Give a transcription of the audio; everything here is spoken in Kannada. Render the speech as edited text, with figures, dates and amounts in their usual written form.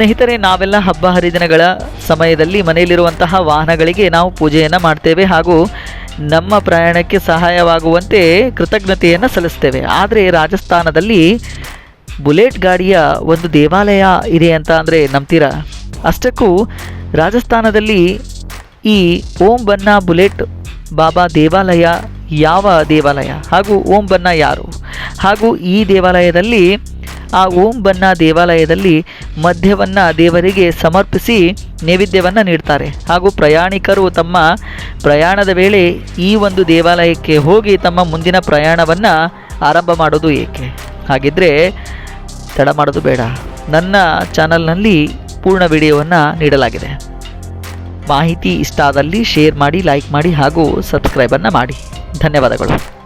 ಸ್ನೇಹಿತರೆ, ನಾವೆಲ್ಲ ಹಬ್ಬ ಹರಿದಿನಗಳ ಸಮಯದಲ್ಲಿ ಮನೆಯಲ್ಲಿರುವಂತಹ ವಾಹನಗಳಿಗೆ ನಾವು ಪೂಜೆಯನ್ನು ಮಾಡ್ತೇವೆ ಹಾಗೂ ನಮ್ಮ ಪ್ರಯಾಣಕ್ಕೆ ಸಹಾಯವಾಗುವಂತೆ ಕೃತಜ್ಞತೆಯನ್ನು ಸಲ್ಲಿಸ್ತೇವೆ. ಆದರೆ ರಾಜಸ್ಥಾನದಲ್ಲಿ ಬುಲೆಟ್ ಗಾಡಿಯ ಒಂದು ದೇವಾಲಯ ಇದೆ ಅಂತ ಅಂದರೆ ನಂಬ್ತೀರಾ? ಅಷ್ಟಕ್ಕೂ ರಾಜಸ್ಥಾನದಲ್ಲಿ ಈ ಓಂ ಬನ್ನ ಬುಲೆಟ್ ಬಾಬಾ ದೇವಾಲಯ ಯಾವ ದೇವಾಲಯ ಹಾಗೂ ಓಂ ಬನ್ನ ಯಾರು? ಹಾಗೂ ಈ ದೇವಾಲಯದಲ್ಲಿ ಆ ಓಂ ಬನ್ನ ದೇವಾಲಯದಲ್ಲಿ ಮದ್ಯವನ್ನು ದೇವರಿಗೆ ಸಮರ್ಪಿಸಿ ನೈವೇದ್ಯವನ್ನು ನೀಡ್ತಾರೆ. ಹಾಗೂ ಪ್ರಯಾಣಿಕರು ತಮ್ಮ ಪ್ರಯಾಣದ ವೇಳೆ ಈ ಒಂದು ದೇವಾಲಯಕ್ಕೆ ಹೋಗಿ ತಮ್ಮ ಮುಂದಿನ ಪ್ರಯಾಣವನ್ನು ಆರಂಭ ಮಾಡೋದು ಏಕೆ? ಹಾಗಿದ್ದರೆ ತಡ ಮಾಡೋದು ಬೇಡ. ನನ್ನ ಚಾನಲ್ನಲ್ಲಿ ಪೂರ್ಣ ವಿಡಿಯೋವನ್ನು ನೀಡಲಾಗಿದೆ. ಮಾಹಿತಿ ಇಷ್ಟ ಆದಲ್ಲಿ ಶೇರ್ ಮಾಡಿ, ಲೈಕ್ ಮಾಡಿ ಹಾಗೂ ಸಬ್ಸ್ಕ್ರೈಬನ್ನು ಮಾಡಿ. ಧನ್ಯವಾದಗಳು.